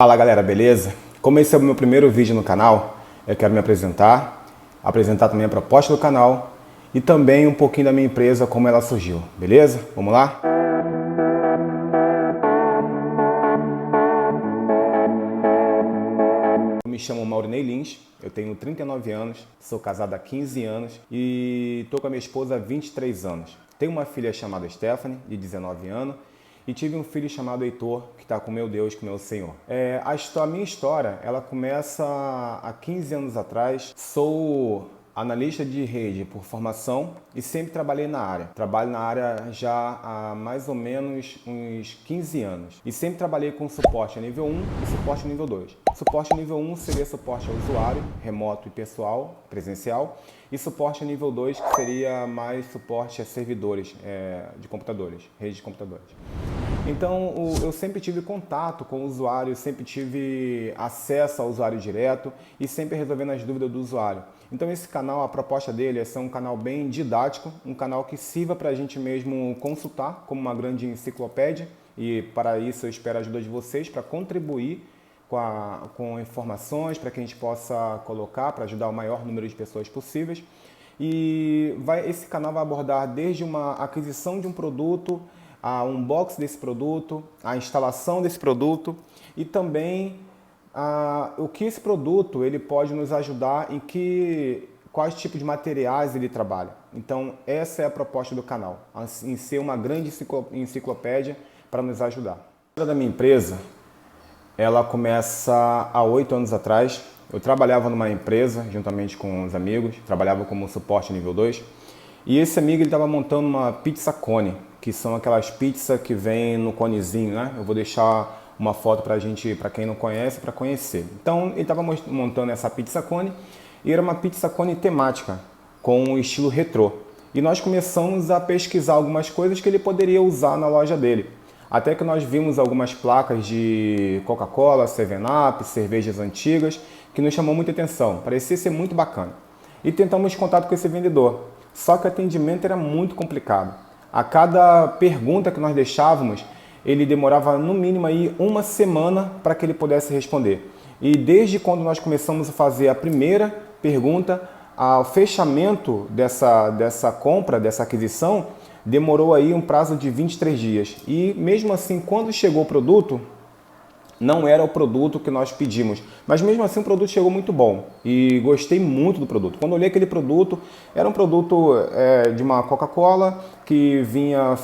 Fala galera, beleza? Como esse é o meu primeiro vídeo no canal, eu quero me apresentar também a proposta do canal e também um pouquinho da minha empresa, como ela surgiu, beleza? Vamos lá? Eu me chamo Maurinei Lins, eu tenho 39 anos, sou casado há 15 anos e estou com a minha esposa há 23 anos. Tenho uma filha chamada Stephanie, de 19 anos, e tive um filho chamado Heitor, que está com meu Deus, com meu Senhor. A minha história, ela começa há 15 anos atrás. Sou analista de rede por formação e sempre trabalhei na área. Trabalho na área já há mais ou menos uns 15 anos. E sempre trabalhei com suporte a nível 1 e suporte a nível 2. Suporte a nível 1 seria suporte ao usuário, remoto e pessoal, presencial. E suporte a nível 2, que seria mais suporte a servidores de computadores, rede de computadores. Então, eu sempre tive contato com o usuário, sempre tive acesso ao usuário direto e sempre resolvendo as dúvidas do usuário. Então, esse canal, a proposta dele é ser um canal bem didático, um canal que sirva para a gente mesmo consultar como uma grande enciclopédia, e para isso eu espero a ajuda de vocês para contribuir com informações para que a gente possa colocar, para ajudar o maior número de pessoas possíveis. E esse canal vai abordar desde uma aquisição de um produto, a unboxing desse produto, a instalação desse produto e também o que esse produto ele pode nos ajudar quais tipos de materiais ele trabalha. Então essa é a proposta do canal, em ser uma grande enciclopédia para nos ajudar. A história da minha empresa, ela começa há 8 anos atrás. Eu trabalhava numa empresa juntamente com os amigos, trabalhava como suporte nível 2 e esse amigo ele estava montando uma pizza cone, que são aquelas pizzas que vem no conezinho, né? Eu vou deixar uma foto para quem não conhece, para conhecer. Então, ele estava montando essa pizza cone e era uma pizza cone temática, com um estilo retrô. E nós começamos a pesquisar algumas coisas que ele poderia usar na loja dele. Até que nós vimos algumas placas de Coca-Cola, 7-Up, cervejas antigas, que nos chamou muita atenção. Parecia ser muito bacana. E tentamos contato com esse vendedor. Só que o atendimento era muito complicado. A cada pergunta que nós deixávamos, ele demorava no mínimo aí uma semana para que ele pudesse responder. E desde quando nós começamos a fazer a primeira pergunta, ao fechamento dessa compra, dessa aquisição, demorou aí um prazo de 23 dias. E mesmo assim, quando chegou o produto, não era o produto que nós pedimos, mas mesmo assim o produto chegou muito bom e gostei muito do produto. Quando eu olhei aquele produto, era um produto de uma Coca-Cola que vinha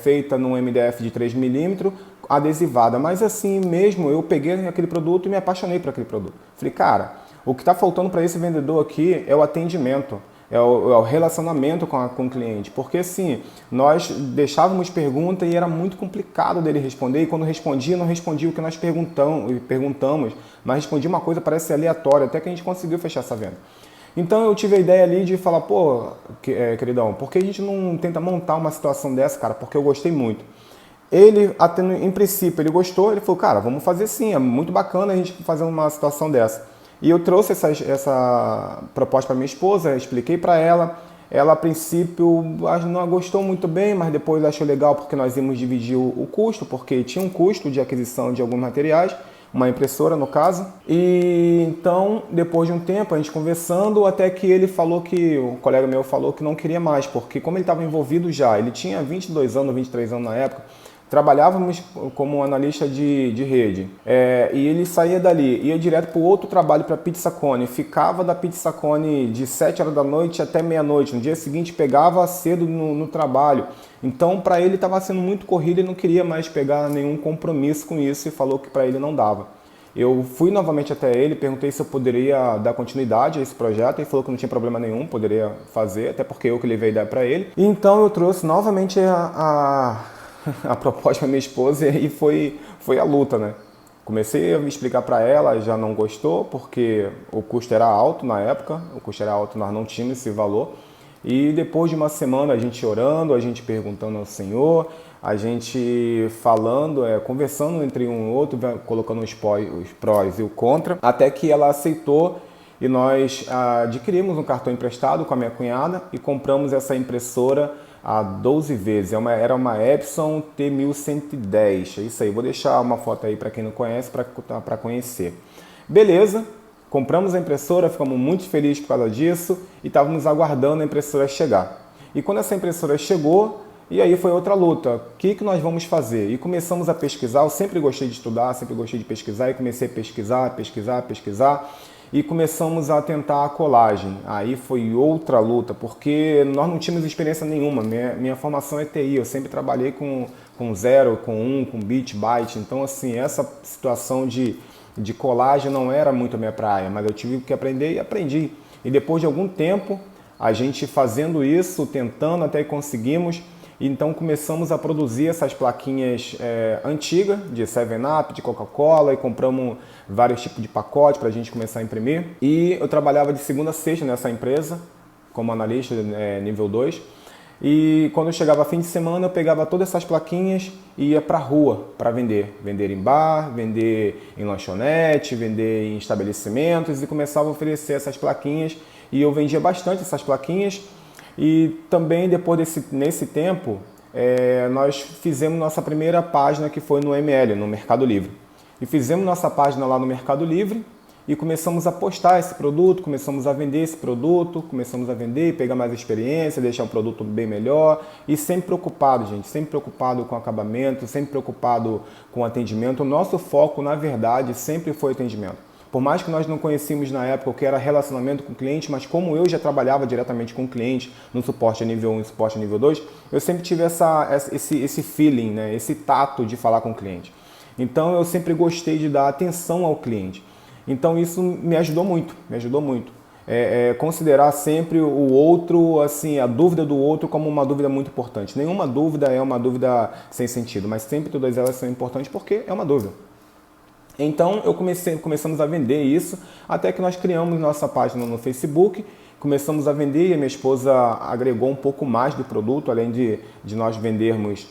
feita num MDF de 3mm, adesivada, mas assim mesmo eu peguei aquele produto e me apaixonei por aquele produto. Falei, cara, o que está faltando para esse vendedor aqui é o atendimento. É o relacionamento com o cliente, porque assim, nós deixávamos pergunta e era muito complicado dele responder, e quando respondia, não respondia o que nós perguntamos, mas respondia uma coisa parece aleatória, até que a gente conseguiu fechar essa venda. Então eu tive a ideia ali de falar, pô, queridão, por que a gente não tenta montar uma situação dessa, cara, porque eu gostei muito. Ele, até em princípio, ele gostou, ele falou, cara, vamos fazer sim, é muito bacana a gente fazer uma situação dessa. E eu trouxe essa proposta para minha esposa, expliquei para ela. Ela, a princípio, não gostou muito bem, mas depois achou legal porque nós íamos dividir o custo, porque tinha um custo de aquisição de alguns materiais, uma impressora no caso. E então, depois de um tempo, a gente conversando, até que o colega meu falou que não queria mais, porque como ele estava envolvido já, ele tinha 22 anos, 23 anos na época, trabalhávamos como analista de rede e ele saía dali, ia direto para o outro trabalho, para a Pizza Cone, ficava da Pizza Cone de 7 horas da noite até meia-noite, no dia seguinte pegava cedo no trabalho, então para ele estava sendo muito corrido e não queria mais pegar nenhum compromisso com isso e falou que para ele não dava. Eu fui novamente até ele, perguntei se eu poderia dar continuidade a esse projeto, ele falou que não tinha problema nenhum, poderia fazer, até porque eu que levei a ideia para ele. E então eu trouxe novamente a proposta para minha esposa e foi a luta, né? Comecei a me explicar para ela, já não gostou, porque o custo era alto na época, nós não tínhamos esse valor. E depois de uma semana a gente orando, a gente perguntando ao Senhor, a gente falando, conversando entre um e outro, colocando os prós e o contra, até que ela aceitou e nós adquirimos um cartão emprestado com a minha cunhada e compramos essa impressora a 12 vezes. Era uma Epson T1110, é isso aí. Vou deixar uma foto aí para quem não conhece, para conhecer. Beleza, compramos a impressora, ficamos muito felizes por causa disso e estávamos aguardando a impressora chegar. E quando essa impressora chegou, e aí foi outra luta. O que nós vamos fazer? E começamos a pesquisar. Eu sempre gostei de estudar, sempre gostei de pesquisar e comecei a pesquisar. E começamos a tentar a colagem. Aí foi outra luta, porque nós não tínhamos experiência nenhuma. Minha formação é TI, eu sempre trabalhei com 0, com 1, com bit, byte. Então, assim, essa situação de colagem não era muito a minha praia, mas eu tive que aprender e aprendi. E depois de algum tempo, a gente fazendo isso, tentando até que conseguimos, então começamos a produzir essas plaquinhas antigas, de 7-Up, de Coca-Cola, e compramos vários tipos de pacote para a gente começar a imprimir. E eu trabalhava de segunda a sexta nessa empresa, como analista nível 2. E quando chegava fim de semana, eu pegava todas essas plaquinhas e ia para a rua para vender. Vender em bar, vender em lanchonete, vender em estabelecimentos e começava a oferecer essas plaquinhas. E eu vendia bastante essas plaquinhas. E também nesse tempo, nós fizemos nossa primeira página que foi no ML, no Mercado Livre. E fizemos nossa página lá no Mercado Livre e começamos a postar esse produto, começamos a vender esse produto, começamos a vender, pegar mais experiência, deixar o produto bem melhor e sempre preocupado, gente, sempre preocupado com acabamento, sempre preocupado com atendimento. O nosso foco, na verdade, sempre foi atendimento. Por mais que nós não conhecíamos na época o que era relacionamento com o cliente, mas como eu já trabalhava diretamente com o cliente no suporte nível 1 e suporte nível 2, eu sempre tive esse feeling, né? Esse tato de falar com o cliente. Então eu sempre gostei de dar atenção ao cliente. Então isso me ajudou muito, considerar sempre o outro, assim, a dúvida do outro como uma dúvida muito importante. Nenhuma dúvida é uma dúvida sem sentido, mas sempre todas elas são importantes porque é uma dúvida. Então começamos a vender isso, até que nós criamos nossa página no Facebook, começamos a vender e a minha esposa agregou um pouco mais do produto, além de nós vendermos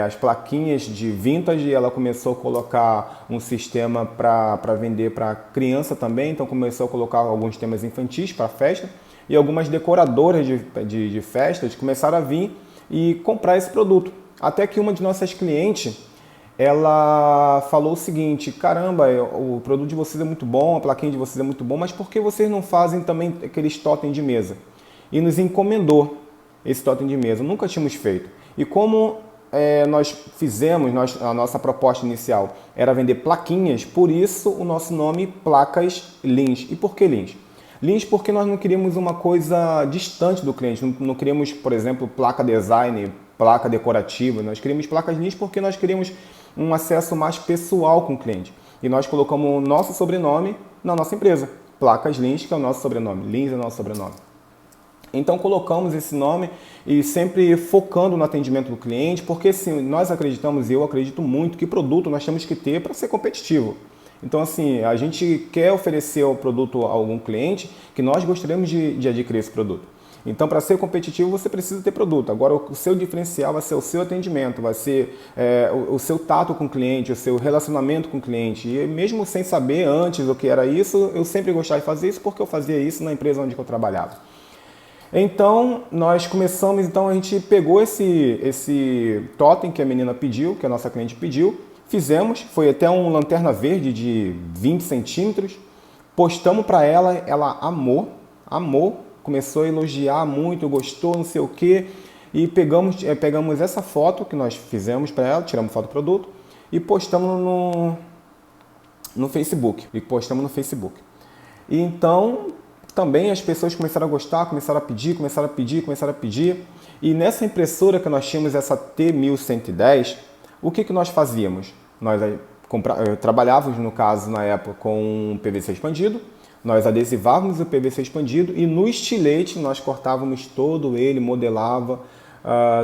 as plaquinhas de vintage, ela começou a colocar um sistema para vender para criança também, então começou a colocar alguns temas infantis para festa e algumas decoradoras de festas começaram a vir e comprar esse produto. Até que uma de nossas clientes, ela falou o seguinte: caramba, o produto de vocês é muito bom, a plaquinha de vocês é muito bom, mas por que vocês não fazem também aqueles totem de mesa? E nos encomendou esse totem de mesa, nunca tínhamos feito. E como nós fizemos, a nossa proposta inicial era vender plaquinhas, por isso o nosso nome Placas Lins. E por que Lins? Lins porque nós não queríamos uma coisa distante do cliente, não queríamos, por exemplo, placa design, placa decorativa, nós queríamos placas Lins porque nós queríamos um acesso mais pessoal com o cliente. E nós colocamos o nosso sobrenome na nossa empresa, Placas Lins, que é o nosso sobrenome, Lins é o nosso sobrenome. Então colocamos esse nome e sempre focando no atendimento do cliente, porque assim, nós acreditamos, e eu acredito muito, que produto nós temos que ter para ser competitivo. Então assim, a gente quer oferecer o produto a algum cliente que nós gostaríamos de adquirir esse produto. Então, para ser competitivo, você precisa ter produto. Agora, o seu diferencial vai ser o seu atendimento, vai ser o seu tato com o cliente, o seu relacionamento com o cliente. E mesmo sem saber antes o que era isso, eu sempre gostava de fazer isso porque eu fazia isso na empresa onde eu trabalhava. Então, nós começamos, a gente pegou esse totem que a menina pediu, que a nossa cliente pediu, fizemos, foi até um lanterna verde de 20 centímetros, postamos para ela, ela amou, começou a elogiar muito, gostou, não sei o quê, e pegamos essa foto que nós fizemos para ela, tiramos foto do produto e postamos no Facebook. E então, também as pessoas começaram a gostar, começaram a pedir. E nessa impressora que nós tínhamos, essa T1110, o que nós fazíamos? Nós trabalhávamos, no caso, na época, com PVC expandido, nós adesivávamos o PVC expandido e no estilete nós cortávamos todo ele, modelava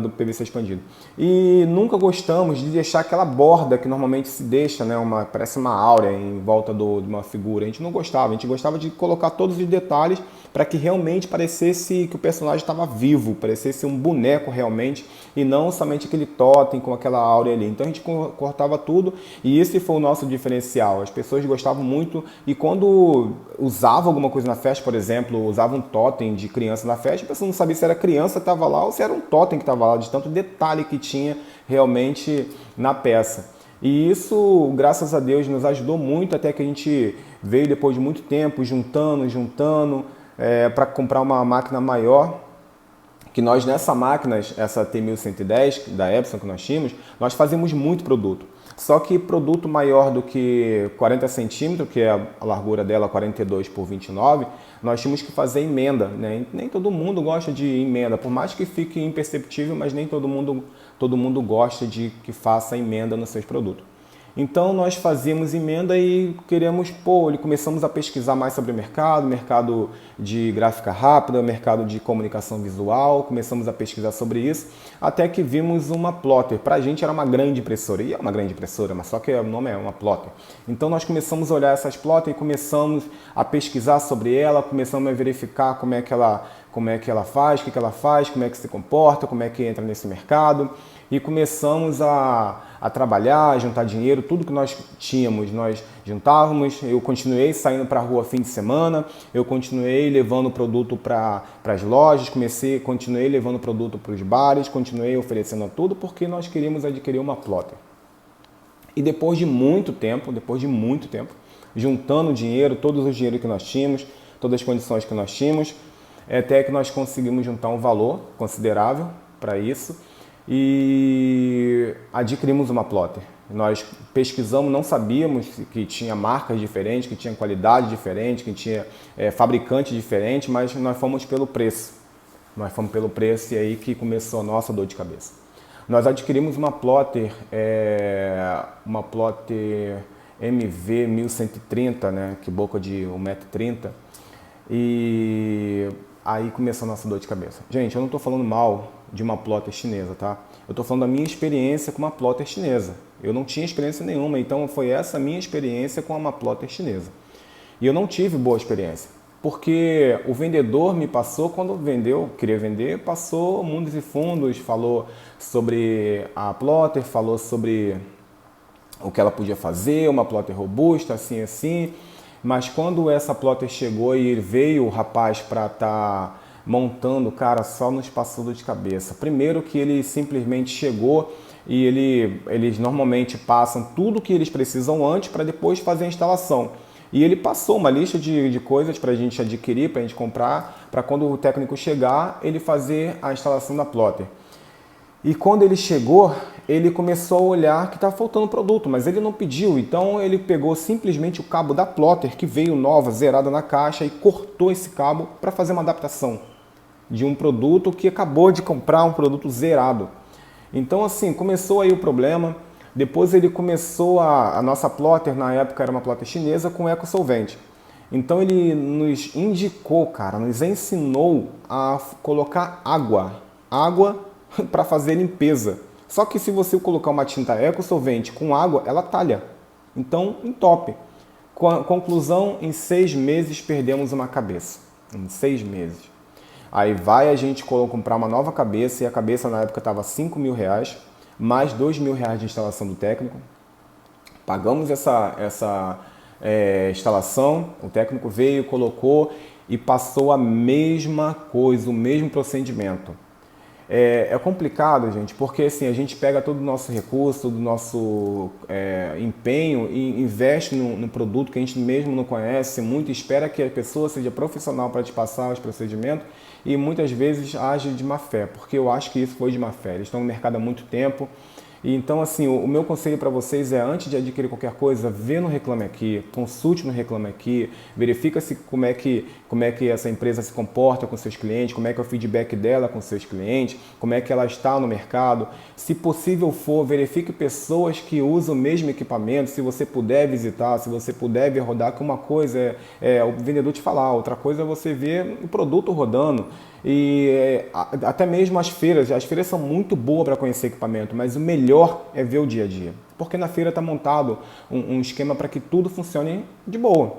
do PVC expandido. E nunca gostamos de deixar aquela borda que normalmente se deixa, né, parece uma áurea em volta de uma figura. A gente não gostava, a gente gostava de colocar todos os detalhes para que realmente parecesse que o personagem estava vivo, parecesse um boneco realmente e não somente aquele totem com aquela áurea ali. Então a gente cortava tudo e esse foi o nosso diferencial. As pessoas gostavam muito e quando usava alguma coisa na festa, por exemplo, usava um totem de criança na festa, a pessoa não sabia se era criança que estava lá ou se era um totem totem que estava lá, de tanto detalhe que tinha realmente na peça. E isso, graças a Deus, nos ajudou muito, até que a gente veio depois de muito tempo juntando para comprar uma máquina maior. Que nós nessa máquina, essa T1110 da Epson que nós tínhamos, nós fazíamos muito produto. Só que produto maior do que 40 centímetros, que é a largura dela 42 por 29, nós tínhamos que fazer emenda, né? Nem todo mundo gosta de emenda, por mais que fique imperceptível, mas nem todo mundo gosta de que faça emenda nos seus produtos. Então nós fazíamos emenda e começamos a pesquisar mais sobre o mercado de gráfica rápida, mercado de comunicação visual, começamos a pesquisar sobre isso, até que vimos uma plotter. Para a gente era uma grande impressora, e é uma grande impressora, mas só que o nome é uma plotter. Então nós começamos a olhar essas plotter e começamos a pesquisar sobre ela, começamos a verificar como é que ela faz, o que ela faz, como é que se comporta, como é que entra nesse mercado. E começamos a trabalhar, a juntar dinheiro, tudo que nós tínhamos, nós juntávamos. Eu continuei saindo para a rua fim de semana, eu continuei levando produto para as lojas, continuei levando produto para os bares, continuei oferecendo tudo porque nós queríamos adquirir uma plotter. E depois de muito tempo, juntando dinheiro, todos os dinheiros que nós tínhamos, todas as condições que nós tínhamos, até que nós conseguimos juntar um valor considerável para isso. E adquirimos uma plotter. Nós pesquisamos, não sabíamos que tinha marcas diferentes, que tinha qualidade diferente, que tinha fabricante diferente, mas nós fomos pelo preço. E aí que começou a nossa dor de cabeça. Nós adquirimos uma plotter MV 1130, né, que boca de 1,30 m. E aí começou a nossa dor de cabeça. Gente, eu não estou falando mal de uma plotter chinesa, tá? Eu estou falando da minha experiência com uma plotter chinesa. Eu não tinha experiência nenhuma, então foi essa minha experiência com uma plotter chinesa. E eu não tive boa experiência, porque o vendedor me passou, quando queria vender, passou mundos e fundos, falou sobre a plotter, falou sobre o que ela podia fazer, uma plotter robusta, assim. Mas quando essa plotter chegou e veio o rapaz para estar montando, cara, só nos passou dor de cabeça. Primeiro que ele simplesmente chegou e eles normalmente passam tudo que eles precisam antes para depois fazer a instalação. E ele passou uma lista de coisas para a gente adquirir, para a gente comprar, para quando o técnico chegar, ele fazer a instalação da plotter. E quando ele chegou, ele começou a olhar que estava faltando produto, mas ele não pediu. Então ele pegou simplesmente o cabo da plotter, que veio nova, zerada na caixa, e cortou esse cabo para fazer uma adaptação de um produto que acabou de comprar, um produto zerado. Então assim, começou aí o problema. Depois ele começou a nossa plotter, na época era uma plotter chinesa, com eco solvente. Então ele nos indicou, cara, nos ensinou a colocar água para fazer limpeza. Só que se você colocar uma tinta eco solvente com água, ela talha. Então, entope. Conclusão, em 6 meses perdemos uma cabeça. Em 6 meses. Aí a gente comprar uma nova cabeça, e a cabeça na época estava R$5.000, mais R$2.000 de instalação do técnico. Pagamos essa instalação, o técnico veio, colocou e passou a mesma coisa, o mesmo procedimento. É complicado, gente, porque assim, a gente pega todo o nosso recurso, todo o nosso empenho e investe no produto que a gente mesmo não conhece muito, espera que a pessoa seja profissional para te passar os procedimentos e muitas vezes age de má fé, porque eu acho que isso foi de má fé. Eles estão no mercado há muito tempo. E então, assim, o meu conselho para vocês é, antes de adquirir qualquer coisa, vê no Reclame Aqui, consulte no Reclame Aqui, verifica como é que essa empresa se comporta com seus clientes, como é que é o feedback dela com seus clientes, como é que ela está no mercado. Se possível for, verifique pessoas que usam o mesmo equipamento, se você puder visitar, se você puder ver rodar, que uma coisa é o vendedor te falar, outra coisa é você ver o produto rodando. E até mesmo as feiras são muito boas para conhecer equipamento, mas o melhor é ver o dia a dia, porque na feira está montado um esquema para que tudo funcione de boa,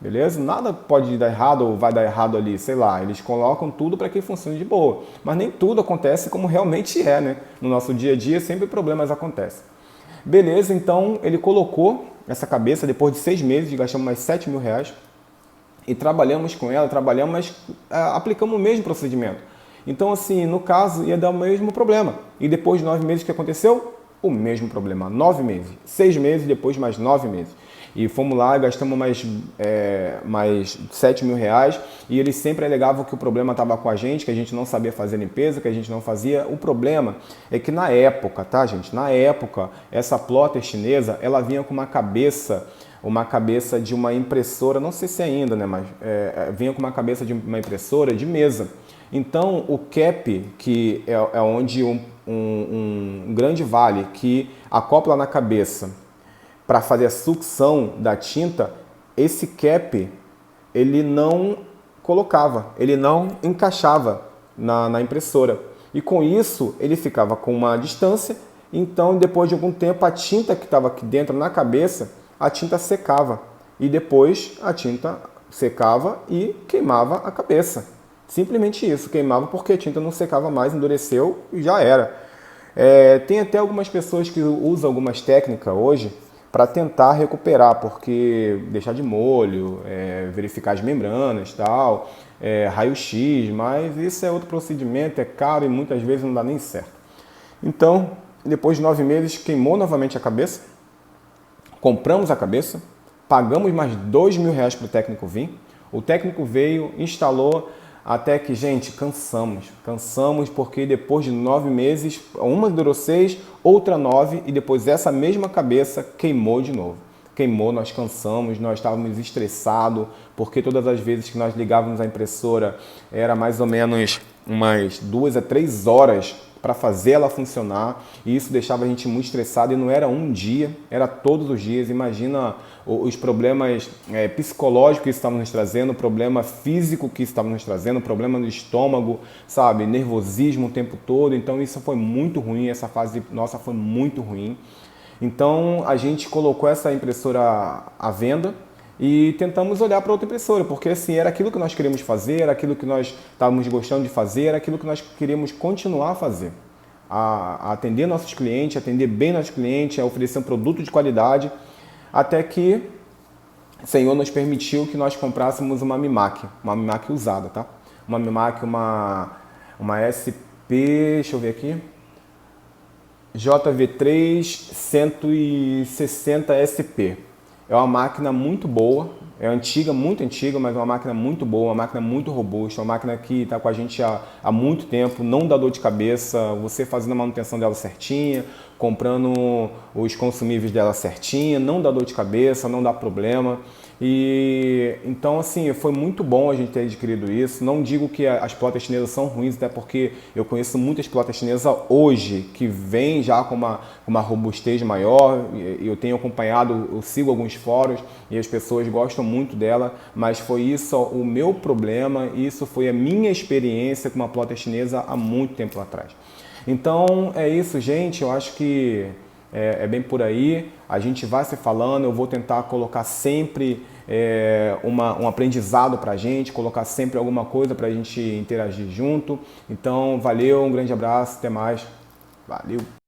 beleza? Nada pode dar errado ou vai dar errado ali, sei lá, eles colocam tudo para que funcione de boa, mas nem tudo acontece como realmente é, né? No nosso dia a dia sempre problemas acontecem. Beleza, então ele colocou essa cabeça, depois de 6 meses, gastamos mais R$7.000, e trabalhamos com ela, mas aplicamos o mesmo procedimento. Então, assim, no caso, ia dar o mesmo problema. E depois de 9 meses, o que aconteceu? O mesmo problema. 9 meses. 6 meses, depois mais 9 meses. E fomos lá, gastamos mais 7 mil reais e eles sempre alegavam que o problema estava com a gente, que a gente não sabia fazer limpeza, que a gente não fazia. O problema é que na época, tá, gente? Na época, essa plotter chinesa, ela vinha com uma cabeça de uma impressora, não sei se ainda, né, mas vinha com uma cabeça de uma impressora de mesa. Então, o cap, que é onde um grande vale que acopla na cabeça para fazer a sucção da tinta, esse cap ele não colocava, ele não encaixava na impressora. E com isso ele ficava com uma distância, então depois de algum tempo a tinta que estava aqui dentro na cabeça, a tinta secava. E depois a tinta secava e queimava a cabeça. Simplesmente isso, queimava porque a tinta não secava mais, endureceu e já era. Tem até algumas pessoas que usam algumas técnicas hoje para tentar recuperar, porque deixar de molho, verificar as membranas, tal, raio-x, mas isso é outro procedimento, é caro e muitas vezes não dá nem certo. Então, depois de 9 meses, queimou novamente a cabeça, compramos a cabeça, pagamos mais 2 mil reais para o técnico vir, o técnico veio, instalou, até que, gente, cansamos porque depois de 9 meses, uma durou 6, outra 9 e depois essa mesma cabeça queimou de novo. Queimou, nós cansamos, nós estávamos estressados, porque todas as vezes que nós ligávamos a impressora era mais ou menos umas 2 a 3 horas para fazer ela funcionar, e isso deixava a gente muito estressado, e não era um dia, era todos os dias. Imagina os problemas psicológicos que estavam nos trazendo, o problema físico que estavam nos trazendo, o problema do estômago, sabe, nervosismo o tempo todo. Então isso foi muito ruim, essa fase nossa foi muito ruim. Então a gente colocou essa impressora à venda e tentamos olhar para outra impressora, porque assim, era aquilo que nós queríamos fazer, era aquilo que nós estávamos gostando de fazer, era aquilo que nós queríamos continuar a fazer. A atender nossos clientes, atender bem nossos clientes, a oferecer um produto de qualidade, até que o Senhor nos permitiu que nós comprássemos uma Mimac usada, tá? Uma Mimac, uma SP, deixa eu ver aqui, JV3 160 SP. É uma máquina muito boa, é antiga, muito antiga, mas é uma máquina muito boa, uma máquina muito robusta, uma máquina que está com a gente há muito tempo, não dá dor de cabeça, você fazendo a manutenção dela certinha, comprando os consumíveis dela certinha, não dá dor de cabeça, não dá problema. E então, assim, foi muito bom a gente ter adquirido isso. Não digo que as plotters chinesas são ruins, até porque eu conheço muitas plotters chinesas hoje que vêm já com uma robustez maior. Eu tenho acompanhado, eu sigo alguns fóruns e as pessoas gostam muito dela, mas foi isso o meu problema, isso foi a minha experiência com uma plotter chinesa há muito tempo atrás. Então é isso, gente, eu acho que é bem por aí, a gente vai se falando, eu vou tentar colocar sempre um aprendizado pra gente, colocar sempre alguma coisa pra gente interagir junto. Então valeu, um grande abraço, até mais, valeu!